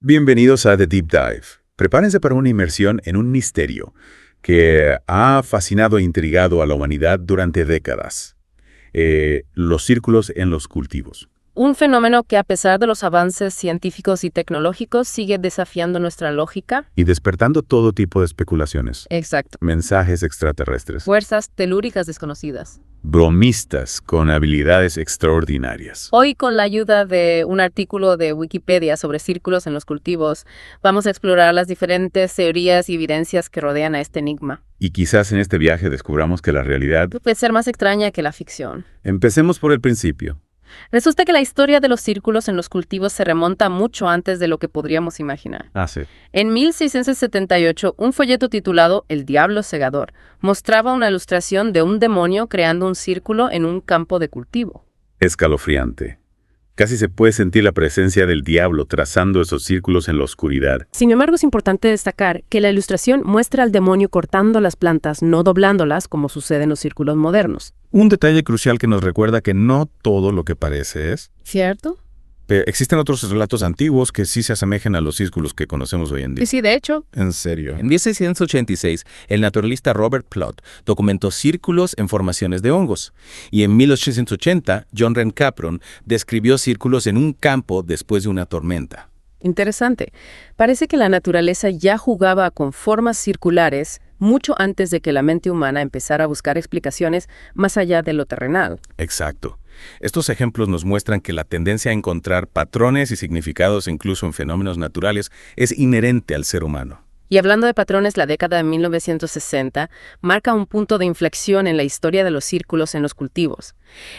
Bienvenidos a The Deep Dive. Prepárense para una inmersión en un misterio que ha fascinado e intrigado a la humanidad durante décadas. Los círculos en los cultivos. Un fenómeno que, a pesar de los avances científicos y tecnológicos, sigue desafiando nuestra lógica. Y despertando todo tipo de especulaciones. Exacto. Mensajes extraterrestres. Fuerzas telúricas desconocidas. Bromistas con habilidades extraordinarias. Hoy, con la ayuda de un artículo de Wikipedia sobre círculos en los cultivos, vamos a explorar las diferentes teorías y evidencias que rodean a este enigma. Y quizás en este viaje descubramos que la realidad Puede ser más extraña que la ficción. Empecemos por el principio. Resulta que la historia de los círculos en los cultivos se remonta mucho antes de lo que podríamos imaginar. Sí. En 1678, un folleto titulado El Diablo Segador mostraba una ilustración de un demonio creando un círculo en un campo de cultivo. Escalofriante. Casi se puede sentir la presencia del diablo trazando esos círculos en la oscuridad. Sin embargo, es importante destacar que la ilustración muestra al demonio cortando las plantas, no doblándolas, como sucede en los círculos modernos. Un detalle crucial que nos recuerda que no todo lo que parece es. ¿Cierto? Pero existen otros relatos antiguos que sí se asemejan a los círculos que conocemos hoy en día. Sí, de hecho. En serio. En 1686, el naturalista Robert Plot documentó círculos en formaciones de hongos. Y en 1880, John Wren Capron describió círculos en un campo después de una tormenta. Interesante. Parece que la naturaleza ya jugaba con formas circulares mucho antes de que la mente humana empezara a buscar explicaciones más allá de lo terrenal. Exacto. Estos ejemplos nos muestran que la tendencia a encontrar patrones y significados incluso en fenómenos naturales es inherente al ser humano. Y hablando de patrones, la década de 1960 marca un punto de inflexión en la historia de los círculos en los cultivos.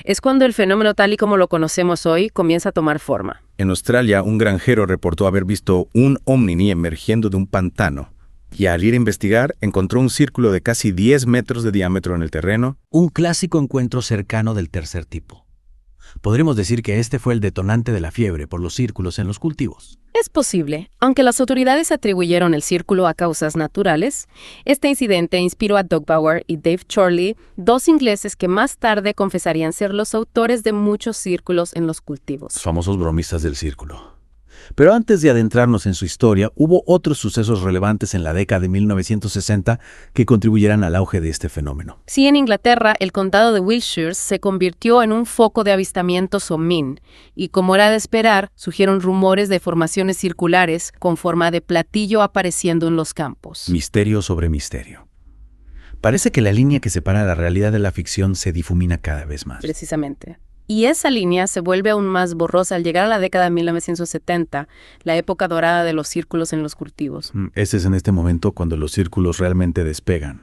Es cuando el fenómeno tal y como lo conocemos hoy comienza a tomar forma. En Australia, un granjero reportó haber visto un ovni emergiendo de un pantano. Y al ir a investigar, encontró un círculo de casi 10 metros de diámetro en el terreno. Un clásico encuentro cercano del tercer tipo. Podremos decir que este fue el detonante de la fiebre por los círculos en los cultivos. Es posible. Aunque las autoridades atribuyeron el círculo a causas naturales, este incidente inspiró a Doug Bauer y Dave Chorley, dos ingleses que más tarde confesarían ser los autores de muchos círculos en los cultivos. Los famosos bromistas del círculo. Pero antes de adentrarnos en su historia, hubo otros sucesos relevantes en la década de 1960 que contribuyeran al auge de este fenómeno. Sí, en Inglaterra, el condado de Wiltshire se convirtió en un foco de avistamientos OVNI, y como era de esperar, surgieron rumores de formaciones circulares con forma de platillo apareciendo en los campos. Misterio sobre misterio. Parece que la línea que separa la realidad de la ficción se difumina cada vez más. Precisamente. Y esa línea se vuelve aún más borrosa al llegar a la década de 1970, la época dorada de los círculos en los cultivos. Ese es en este momento cuando los círculos realmente despegan.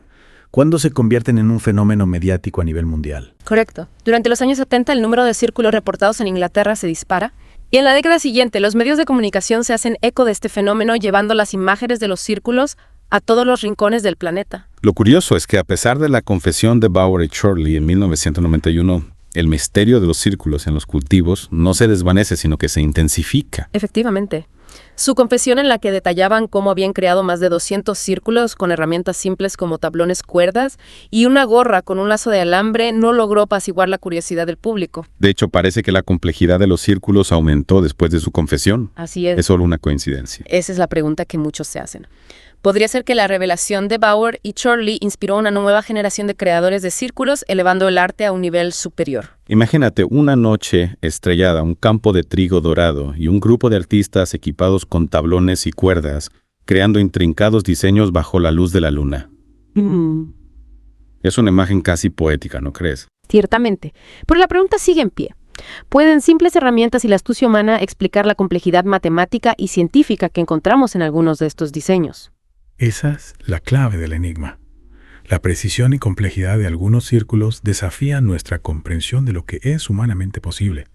Cuando se convierten en un fenómeno mediático a nivel mundial. Correcto. Durante los años 70 el número de círculos reportados en Inglaterra se dispara, y en la década siguiente los medios de comunicación se hacen eco de este fenómeno llevando las imágenes de los círculos a todos los rincones del planeta. Lo curioso es que a pesar de la confesión de Bauer y Chorley en 1991, el misterio de los círculos en los cultivos no se desvanece, sino que se intensifica. Efectivamente. Su confesión, en la que detallaban cómo habían creado más de 200 círculos con herramientas simples como tablones, cuerdas y una gorra con un lazo de alambre, no logró apaciguar la curiosidad del público. De hecho, parece que la complejidad de los círculos aumentó después de su confesión. Así es. ¿Es solo una coincidencia? Esa es la pregunta que muchos se hacen. Podría ser que la revelación de Bauer y Chorley inspiró a una nueva generación de creadores de círculos, elevando el arte a un nivel superior. Imagínate una noche estrellada, un campo de trigo dorado y un grupo de artistas equipados con tablones y cuerdas, creando intrincados diseños bajo la luz de la luna. Es una imagen casi poética, ¿no crees? Ciertamente. Pero la pregunta sigue en pie. ¿Pueden simples herramientas y la astucia humana explicar la complejidad matemática y científica que encontramos en algunos de estos diseños? Esa es la clave del enigma. La precisión y complejidad de algunos círculos desafían nuestra comprensión de lo que es humanamente posible.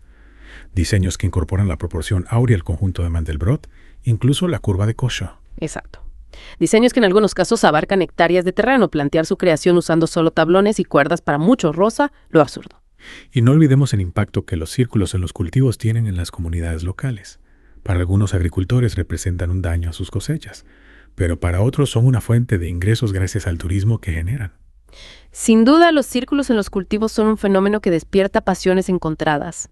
Diseños que incorporan la proporción áurea al conjunto de Mandelbrot, incluso la curva de Cauchy. Exacto. Diseños que en algunos casos abarcan hectáreas de terreno. Plantear su creación usando solo tablones y cuerdas para muchos roza lo absurdo. Y no olvidemos el impacto que los círculos en los cultivos tienen en las comunidades locales. Para algunos agricultores representan un daño a sus cosechas, pero para otros son una fuente de ingresos gracias al turismo que generan. Sin duda, los círculos en los cultivos son un fenómeno que despierta pasiones encontradas.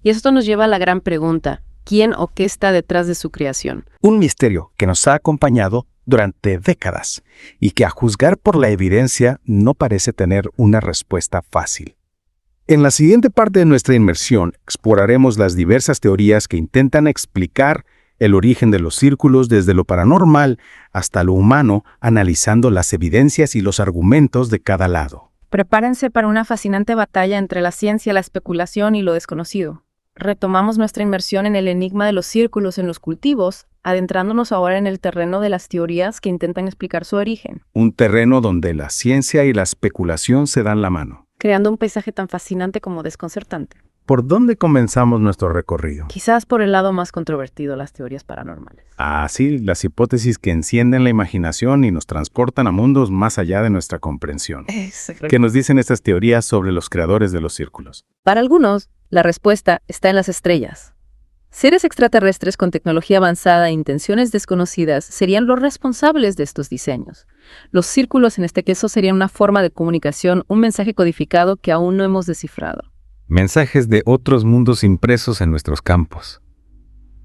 Y esto nos lleva a la gran pregunta: quién o qué está detrás de su creación. Un misterio que nos ha acompañado durante décadas y que a juzgar por la evidencia no parece tener una respuesta fácil. En la siguiente parte de nuestra inmersión exploraremos las diversas teorías que intentan explicar el origen de los círculos desde lo paranormal hasta lo humano, analizando las evidencias y los argumentos de cada lado. Prepárense para una fascinante batalla entre la ciencia, la especulación y lo desconocido. Retomamos nuestra inmersión en el enigma de los círculos en los cultivos, adentrándonos ahora en el terreno de las teorías que intentan explicar su origen, Un terreno donde la ciencia y la especulación se dan la mano. creando un paisaje tan fascinante como desconcertante. ¿Por dónde comenzamos nuestro recorrido? Quizás por el lado más controvertido, las teorías paranormales. Ah, sí, las hipótesis que encienden la imaginación y nos transportan a mundos más allá de nuestra comprensión. ¿Qué nos dicen estas teorías sobre los creadores de los círculos? Para algunos, la respuesta está en las estrellas. Seres extraterrestres con tecnología avanzada e intenciones desconocidas serían los responsables de estos diseños. Los círculos en este caso serían una forma de comunicación, un mensaje codificado que aún no hemos descifrado. Mensajes de otros mundos impresos en nuestros campos.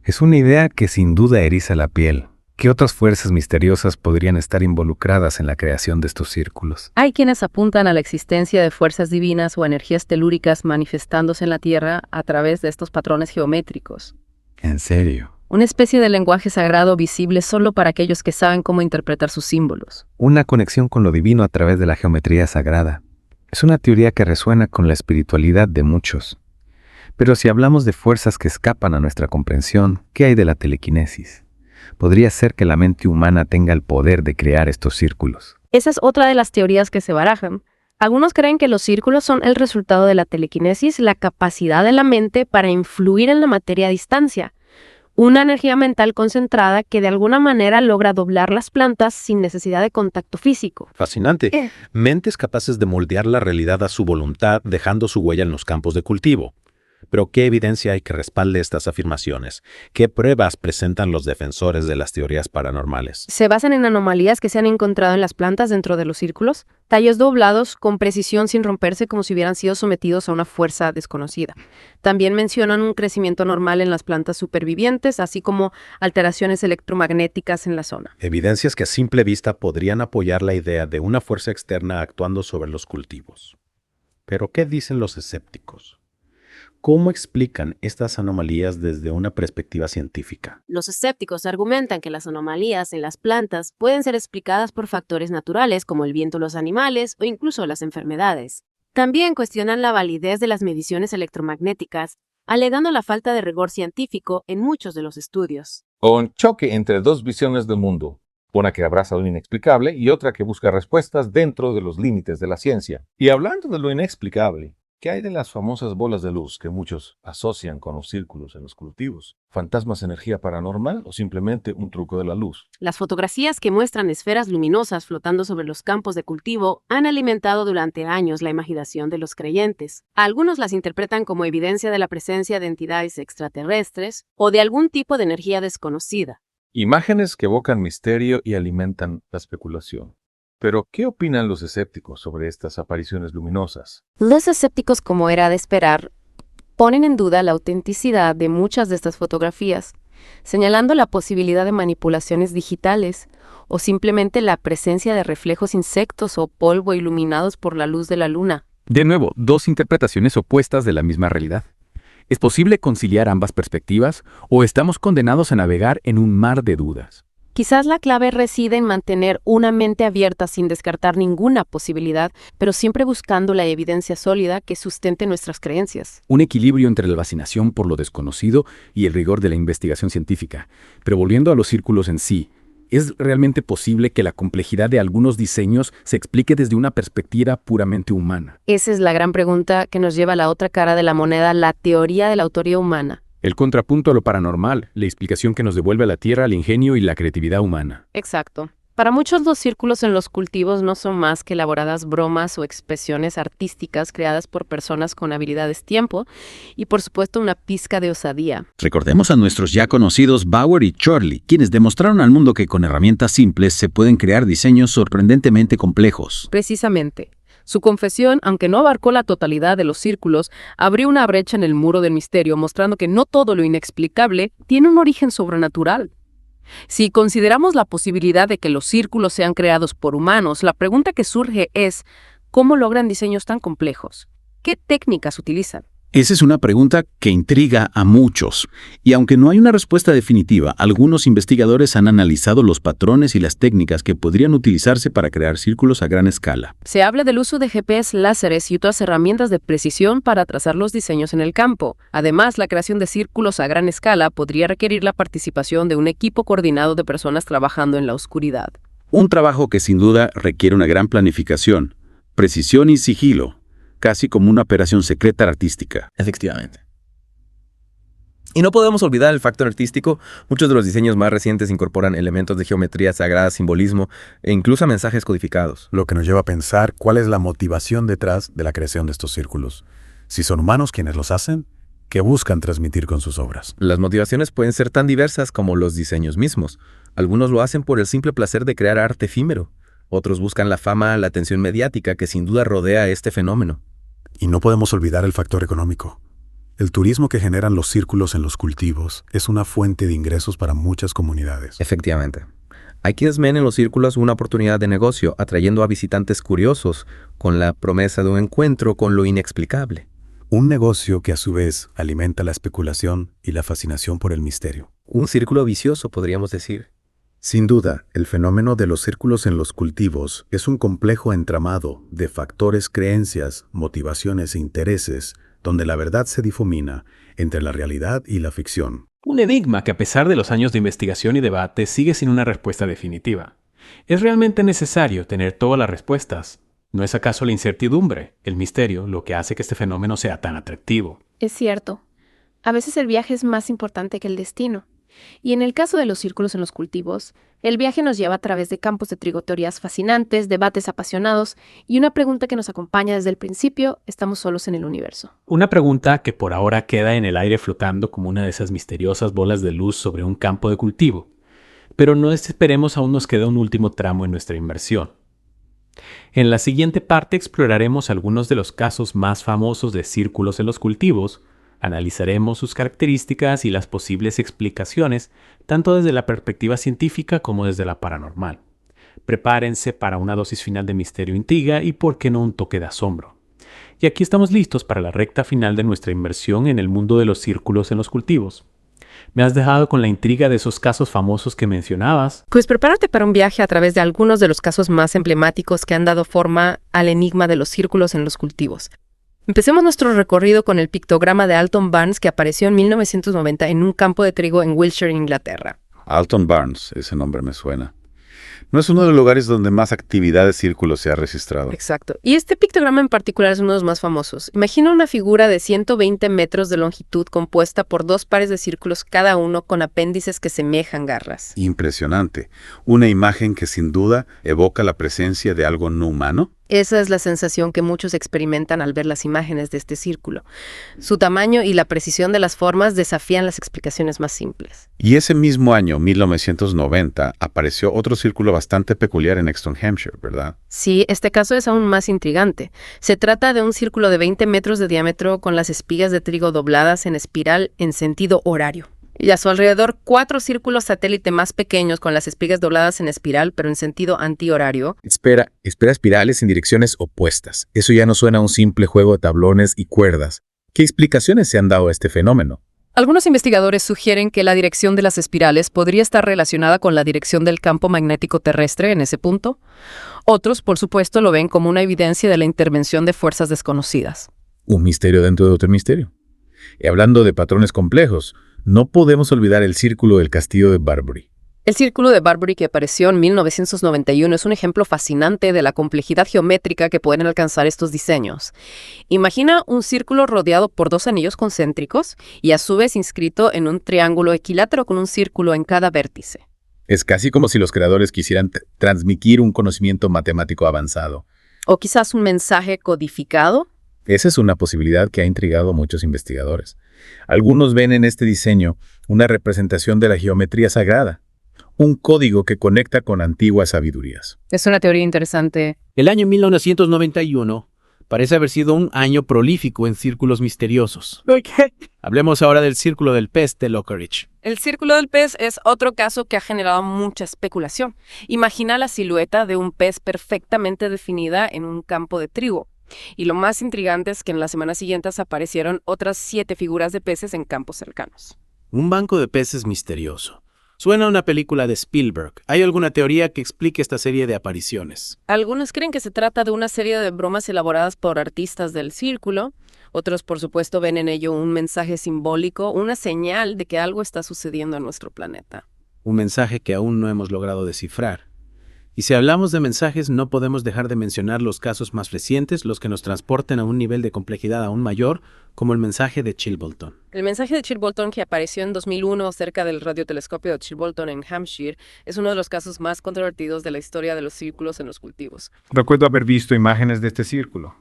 Es una idea que sin duda eriza la piel. ¿Qué otras fuerzas misteriosas podrían estar involucradas en la creación de estos círculos? Hay quienes apuntan a la existencia de fuerzas divinas o energías telúricas manifestándose en la Tierra a través de estos patrones geométricos. ¿En serio? Una especie de lenguaje sagrado visible solo para aquellos que saben cómo interpretar sus símbolos. Una conexión con lo divino a través de la geometría sagrada. Es una teoría que resuena con la espiritualidad de muchos. Pero si hablamos de fuerzas que escapan a nuestra comprensión, ¿qué hay de la telequinesis? Podría ser que la mente humana tenga el poder de crear estos círculos. Esa es otra de las teorías que se barajan. Algunos creen que los círculos son el resultado de la telequinesis, la capacidad de la mente para influir en la materia a distancia. Una energía mental concentrada que de alguna manera logra doblar las plantas sin necesidad de contacto físico. Fascinante. Mentes capaces de moldear la realidad a su voluntad, dejando su huella en los campos de cultivo. Pero ¿qué evidencia hay que respalde estas afirmaciones? ¿Qué pruebas presentan los defensores de las teorías paranormales? Se basan en anomalías que se han encontrado en las plantas dentro de los círculos, tallos doblados con precisión sin romperse como si hubieran sido sometidos a una fuerza desconocida. También mencionan un crecimiento normal en las plantas supervivientes, así como alteraciones electromagnéticas en la zona. Evidencias que a simple vista podrían apoyar la idea de una fuerza externa actuando sobre los cultivos. Pero ¿qué dicen los escépticos? ¿Cómo explican estas anomalías desde una perspectiva científica? Los escépticos argumentan que las anomalías en las plantas pueden ser explicadas por factores naturales como el viento de los animales o incluso las enfermedades. También cuestionan la validez de las mediciones electromagnéticas, alegando la falta de rigor científico en muchos de los estudios. O un choque entre dos visiones del mundo, una que abraza lo inexplicable y otra que busca respuestas dentro de los límites de la ciencia. Y hablando de lo inexplicable, ¿qué hay de las famosas bolas de luz que muchos asocian con los círculos en los cultivos? ¿Fantasmas, energía paranormal o simplemente un truco de la luz? Las fotografías que muestran esferas luminosas flotando sobre los campos de cultivo han alimentado durante años la imaginación de los creyentes. Algunos las interpretan como evidencia de la presencia de entidades extraterrestres o de algún tipo de energía desconocida. Imágenes que evocan misterio y alimentan la especulación. Pero, ¿qué opinan los escépticos sobre estas apariciones luminosas? Los escépticos, como era de esperar, ponen en duda la autenticidad de muchas de estas fotografías, señalando la posibilidad de manipulaciones digitales o simplemente la presencia de reflejos insectos o polvo iluminados por la luz de la luna. De nuevo, dos interpretaciones opuestas de la misma realidad. ¿Es posible conciliar ambas perspectivas o estamos condenados a navegar en un mar de dudas? Quizás la clave reside en mantener una mente abierta sin descartar ninguna posibilidad, pero siempre buscando la evidencia sólida que sustente nuestras creencias. Un equilibrio entre la fascinación por lo desconocido y el rigor de la investigación científica. Pero volviendo a los círculos en sí, ¿es realmente posible que la complejidad de algunos diseños se explique desde una perspectiva puramente humana? Esa es la gran pregunta que nos lleva a la otra cara de la moneda, la teoría de la autoría humana. El contrapunto a lo paranormal, la explicación que nos devuelve a la tierra el ingenio y la creatividad humana. Exacto. Para muchos los círculos en los cultivos no son más que elaboradas bromas o expresiones artísticas creadas por personas con habilidades tiempo y por supuesto una pizca de osadía. Recordemos a nuestros ya conocidos Bauer y Chorley, quienes demostraron al mundo que con herramientas simples se pueden crear diseños sorprendentemente complejos. Precisamente. Su confesión, aunque no abarcó la totalidad de los círculos, abrió una brecha en el muro del misterio, mostrando que no todo lo inexplicable tiene un origen sobrenatural. Si consideramos la posibilidad de que los círculos sean creados por humanos, la pregunta que surge es, ¿cómo logran diseños tan complejos? ¿Qué técnicas utilizan? Esa es una pregunta que intriga a muchos. Y aunque no hay una respuesta definitiva, algunos investigadores han analizado los patrones y las técnicas que podrían utilizarse para crear círculos a gran escala. Se habla del uso de GPS láseres y otras herramientas de precisión para trazar los diseños en el campo. Además, la creación de círculos a gran escala podría requerir la participación de un equipo coordinado de personas trabajando en la oscuridad. Un trabajo que sin duda requiere una gran planificación, precisión y sigilo, casi como una operación secreta artística. Efectivamente. Y no podemos olvidar el factor artístico. Muchos de los diseños más recientes incorporan elementos de geometría sagrada, simbolismo e incluso mensajes codificados. Lo que nos lleva a pensar cuál es la motivación detrás de la creación de estos círculos. Si son humanos quienes los hacen, ¿qué buscan transmitir con sus obras? Las motivaciones pueden ser tan diversas como los diseños mismos. Algunos lo hacen por el simple placer de crear arte efímero. Otros buscan la fama, la atención mediática que sin duda rodea este fenómeno. Y no podemos olvidar el factor económico. El turismo que generan los círculos en los cultivos es una fuente de ingresos para muchas comunidades. Efectivamente. Hay quienes ven en los círculos una oportunidad de negocio, atrayendo a visitantes curiosos, con la promesa de un encuentro con lo inexplicable. Un negocio que a su vez alimenta la especulación y la fascinación por el misterio. Un círculo vicioso, podríamos decir. Sin duda, el fenómeno de los círculos en los cultivos es un complejo entramado de factores, creencias, motivaciones e intereses, donde la verdad se difumina entre la realidad y la ficción. Un enigma que a pesar de los años de investigación y debate sigue sin una respuesta definitiva. ¿Es realmente necesario tener todas las respuestas? ¿No es acaso la incertidumbre, el misterio, lo que hace que este fenómeno sea tan atractivo? Es cierto. A veces el viaje es más importante que el destino. Y en el caso de los círculos en los cultivos, el viaje nos lleva a través de campos de teorías fascinantes, debates apasionados y una pregunta que nos acompaña desde el principio: ¿estamos solos en el universo? Una pregunta que por ahora queda en el aire flotando como una de esas misteriosas bolas de luz sobre un campo de cultivo. Pero no esperemos, aún nos queda un último tramo en nuestra inmersión. En la siguiente parte exploraremos algunos de los casos más famosos de círculos en los cultivos. Analizaremos sus características y las posibles explicaciones, tanto desde la perspectiva científica como desde la paranormal. Prepárense para una dosis final de misterio e intriga y, por qué no, un toque de asombro. Y aquí estamos listos para la recta final de nuestra inmersión en el mundo de los círculos en los cultivos. ¿Me has dejado con la intriga de esos casos famosos que mencionabas? Pues prepárate para un viaje a través de algunos de los casos más emblemáticos que han dado forma al enigma de los círculos en los cultivos. Empecemos nuestro recorrido con el pictograma de Alton Barnes que apareció en 1990 en un campo de trigo en Wiltshire, Inglaterra. Alton Barnes, ese nombre me suena. No es uno de los lugares donde más actividad de círculos se ha registrado. Exacto. Y este pictograma en particular es uno de los más famosos. Imagina una figura de 120 metros de longitud compuesta por 2 pares de círculos, cada uno con apéndices que semejan garras. Impresionante. Una imagen que sin duda evoca la presencia de algo no humano. Esa es la sensación que muchos experimentan al ver las imágenes de este círculo. Su tamaño y la precisión de las formas desafían las explicaciones más simples. Y ese mismo año, 1990, apareció otro círculo bastante peculiar en Exton, Hampshire, ¿verdad? Sí, este caso es aún más intrigante. Se trata de un círculo de 20 metros de diámetro con las espigas de trigo dobladas en espiral en sentido horario. Y a su alrededor 4 círculos satélite más pequeños con las espigas dobladas en espiral, pero en sentido antihorario. Espera espirales en direcciones opuestas. Eso ya no suena a un simple juego de tablones y cuerdas. ¿Qué explicaciones se han dado a este fenómeno? Algunos investigadores sugieren que la dirección de las espirales podría estar relacionada con la dirección del campo magnético terrestre en ese punto. Otros, por supuesto, lo ven como una evidencia de la intervención de fuerzas desconocidas. Un misterio dentro de otro misterio. Y hablando de patrones complejos, no podemos olvidar el círculo del castillo de Barbury. El círculo de Barbury, que apareció en 1991, es un ejemplo fascinante de la complejidad geométrica que pueden alcanzar estos diseños. Imagina un círculo rodeado por 2 anillos concéntricos y a su vez inscrito en un triángulo equilátero con un círculo en cada vértice. Es casi como si los creadores quisieran transmitir un conocimiento matemático avanzado. O quizás un mensaje codificado. Esa es una posibilidad que ha intrigado a muchos investigadores. Algunos ven en este diseño una representación de la geometría sagrada, un código que conecta con antiguas sabidurías. Es una teoría interesante. El año 1991 parece haber sido un año prolífico en círculos misteriosos. Hablemos ahora del Círculo del Pez de Lockeridge. El Círculo del Pez es otro caso que ha generado mucha especulación. Imagina la silueta de un pez perfectamente definida en un campo de trigo. Y lo más intrigante es que en las semanas siguientes aparecieron otras 7 figuras de peces en campos cercanos. Un banco de peces misterioso. Suena a una película de Spielberg. ¿Hay alguna teoría que explique esta serie de apariciones? Algunos creen que se trata de una serie de bromas elaboradas por artistas del círculo. Otros, por supuesto, ven en ello un mensaje simbólico, una señal de que algo está sucediendo en nuestro planeta. Un mensaje que aún no hemos logrado descifrar. Y si hablamos de mensajes, no podemos dejar de mencionar los casos más recientes, los que nos transporten a un nivel de complejidad aún mayor, como el mensaje de Chilbolton. El mensaje de Chilbolton, que apareció en 2001 cerca del radiotelescopio de Chilbolton en Hampshire, es uno de los casos más controvertidos de la historia de los círculos en los cultivos. Recuerdo haber visto imágenes de este círculo.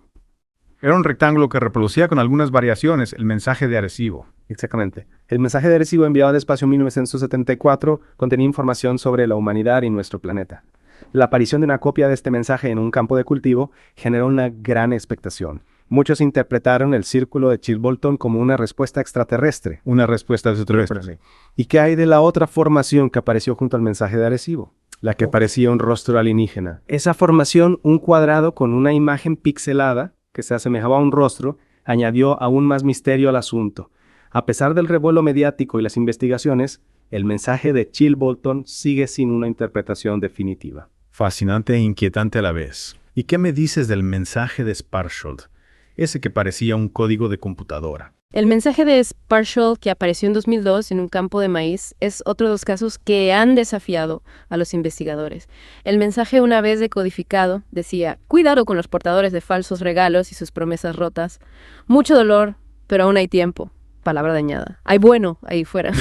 Era un rectángulo que reproducía con algunas variaciones el mensaje de Arecibo. Exactamente. El mensaje de Arecibo enviado al espacio en 1974 contenía información sobre la humanidad y nuestro planeta. La aparición de una copia de este mensaje en un campo de cultivo generó una gran expectación. Muchos interpretaron el círculo de Chilbolton como una respuesta extraterrestre. Una respuesta extraterrestre. ¿Y qué hay de la otra formación que apareció junto al mensaje de Arecibo? La que parecía un rostro alienígena. Esa formación, un cuadrado con una imagen pixelada que se asemejaba a un rostro, añadió aún más misterio al asunto. A pesar del revuelo mediático y las investigaciones, el mensaje de Chilbolton sigue sin una interpretación definitiva. Fascinante e inquietante a la vez. ¿Y qué me dices del mensaje de Sparsholt? Ese que parecía un código de computadora. El mensaje de Sparsholt, que apareció en 2002 en un campo de maíz, es otro de los casos que han desafiado a los investigadores. El mensaje, una vez decodificado, decía: cuidado con los portadores de falsos regalos y sus promesas rotas. Mucho dolor, pero aún hay tiempo. Palabra dañada. Hay bueno ahí fuera.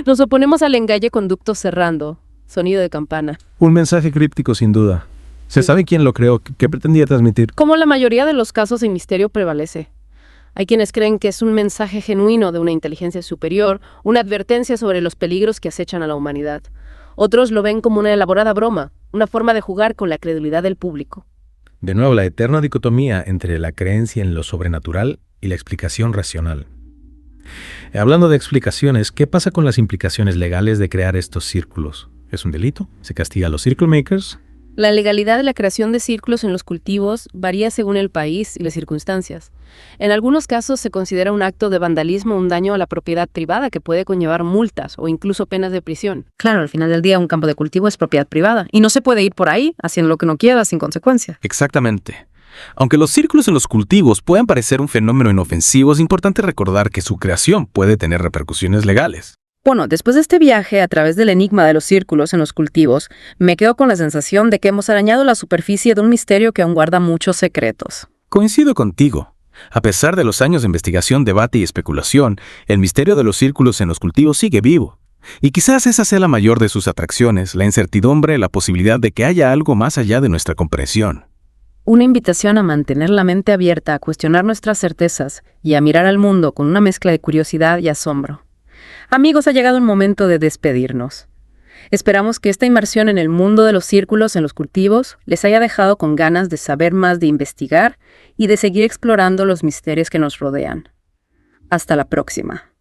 Nos oponemos al engalle conducto cerrando. Sonido de campana. Un mensaje críptico sin duda. ¿Se sabe quién lo creó? ¿Qué pretendía transmitir? Como la mayoría de los casos, el misterio prevalece. Hay quienes creen que es un mensaje genuino de una inteligencia superior, una advertencia sobre los peligros que acechan a la humanidad. Otros lo ven como una elaborada broma, una forma de jugar con la credulidad del público. De nuevo, la eterna dicotomía entre la creencia en lo sobrenatural y la explicación racional. Hablando de explicaciones, ¿qué pasa con las implicaciones legales de crear estos círculos? ¿Es un delito? ¿Se castiga a los circle makers? La legalidad de la creación de círculos en los cultivos varía según el país y las circunstancias. En algunos casos se considera un acto de vandalismo, un daño a la propiedad privada que puede conllevar multas o incluso penas de prisión. Claro, al final del día un campo de cultivo es propiedad privada y no se puede ir por ahí haciendo lo que no quiera sin consecuencia. Exactamente. Aunque los círculos en los cultivos puedan parecer un fenómeno inofensivo, es importante recordar que su creación puede tener repercusiones legales. Bueno, después de este viaje a través del enigma de los círculos en los cultivos, me quedo con la sensación de que hemos arañado la superficie de un misterio que aún guarda muchos secretos. Coincido contigo. A pesar de los años de investigación, debate y especulación, el misterio de los círculos en los cultivos sigue vivo. Y quizás esa sea la mayor de sus atracciones, la incertidumbre, la posibilidad de que haya algo más allá de nuestra comprensión. Una invitación a mantener la mente abierta, a cuestionar nuestras certezas y a mirar al mundo con una mezcla de curiosidad y asombro. Amigos, ha llegado el momento de despedirnos. Esperamos que esta inmersión en el mundo de los círculos en los cultivos les haya dejado con ganas de saber más, de investigar y de seguir explorando los misterios que nos rodean. Hasta la próxima.